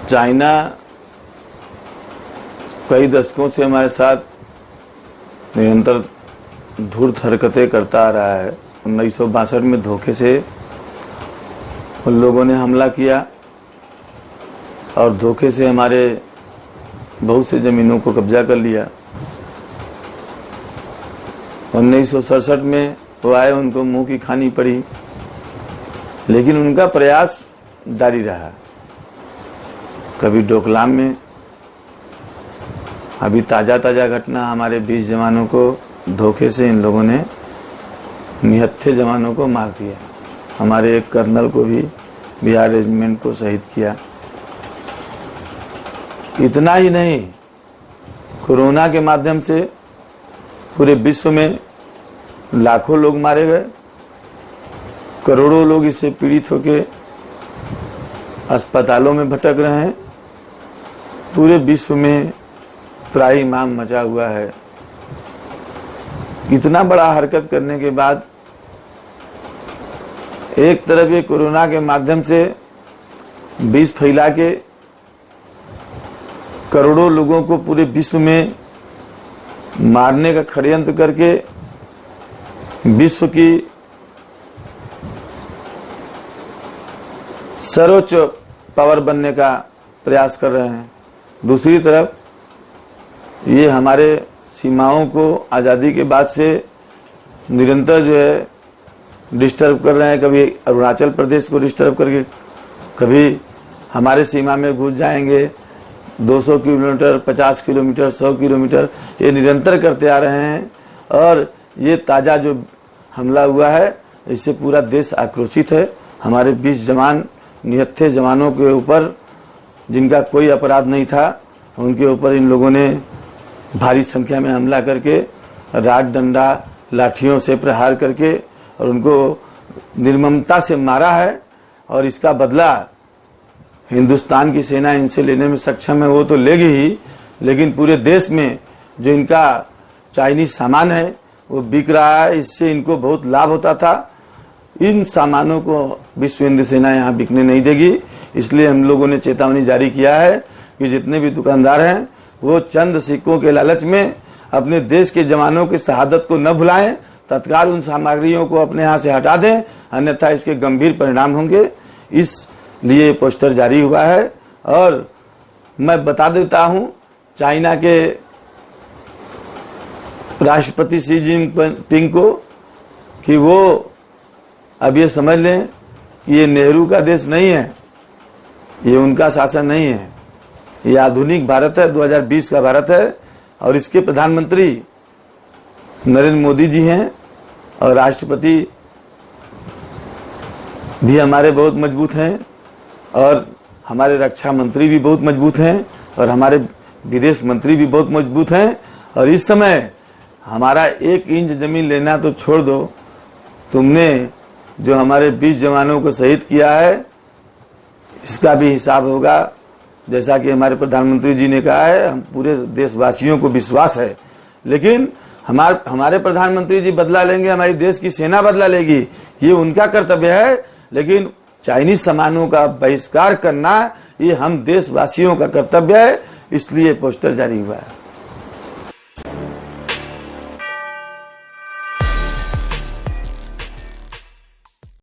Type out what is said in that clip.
China कई दशकों से हमारे साथ निरंतर धूर्त हरकतें करता आ रहा है। 1962 में धोखे से उन लोगों ने हमला किया और धोखे से हमारे बहुत से ज़मीनों को कब्जा कर लिया। 1967 में वो आए, उनको मुंह की खानी पड़ी, लेकिन उनका प्रयास जारी रहा। कभी डोकलाम में, अभी ताज़ा घटना, हमारे 20 जवानों को धोखे से इन लोगों ने निहत्थे जवानों को मार दिया। हमारे एक कर्नल को भी बिहार रेजिमेंट को शहीद किया। इतना ही नहीं, कोरोना के माध्यम से पूरे विश्व में लाखों लोग मारे गए, करोड़ों लोग इससे पीड़ित होकर अस्पतालों में भटक रहे हैं। पूरे विश्व में त्राहिमाम मचा हुआ है। इतना बड़ा हरकत करने के बाद एक तरफ ये कोरोना के माध्यम से विष फैला के करोड़ों लोगों को पूरे विश्व में मारने का षड्यंत्र करके विश्व की सर्वोच्च पावर बनने का प्रयास कर रहे हैं। दूसरी तरफ ये हमारे सीमाओं को आज़ादी के बाद से निरंतर जो है डिस्टर्ब कर रहे हैं। कभी अरुणाचल प्रदेश को डिस्टर्ब करके, कभी हमारे सीमा में घुस जाएंगे। 200 किलोमीटर, 50 किलोमीटर, 100 किलोमीटर ये निरंतर करते आ रहे हैं। और ये ताज़ा जो हमला हुआ है, इससे पूरा देश आक्रोशित है। हमारे 20 जवान, निहत्थे जवानों के ऊपर, जिनका कोई अपराध नहीं था, उनके ऊपर इन लोगों ने भारी संख्या में हमला करके राड डंडा लाठियों से प्रहार करके और उनको निर्ममता से मारा है। और इसका बदला हिंदुस्तान की सेना इनसे लेने में सक्षम है, वो तो लेगी ही, लेकिन पूरे देश में जो इनका चाइनीज सामान है वो बिक रहा है। इससे इनको बहुत लाभ होता था। इन सामानों को विश्व हिंद सेना यहाँ बिकने नहीं देगी। इसलिए हम लोगों ने चेतावनी जारी किया है कि जितने भी दुकानदार हैं वो चंद सिक्कों के लालच में अपने देश के जवानों की शहादत को न भुलाएं। तत्काल उन सामग्रियों को अपने यहाँ से हटा दें, अन्यथा इसके गंभीर परिणाम होंगे। इसलिए पोस्टर जारी हुआ है। और मैं बता देता हूँ चाइना के राष्ट्रपति शी जिनपिंग को कि वो अब ये समझ लें कि ये नेहरू का देश नहीं है, ये उनका शासन नहीं है। ये आधुनिक भारत है, 2020 का भारत है। और इसके प्रधानमंत्री नरेंद्र मोदी जी हैं और राष्ट्रपति भी हमारे बहुत मजबूत हैं और हमारे रक्षा मंत्री भी बहुत मजबूत हैं और हमारे विदेश मंत्री भी बहुत मजबूत हैं। और इस समय हमारा 1 इंच जमीन लेना तो छोड़ दो, तुमने जो हमारे 20 जवानों को शहीद किया है इसका भी हिसाब होगा। जैसा कि हमारे प्रधानमंत्री जी ने कहा है, हम पूरे देशवासियों को विश्वास है, लेकिन हमारे प्रधानमंत्री जी बदला लेंगे, हमारी देश की सेना बदला लेगी, ये उनका कर्तव्य है। लेकिन चाइनीज सामानों का बहिष्कार करना ये हम देशवासियों का कर्तव्य है। इसलिए पोस्टर जारी हुआ है।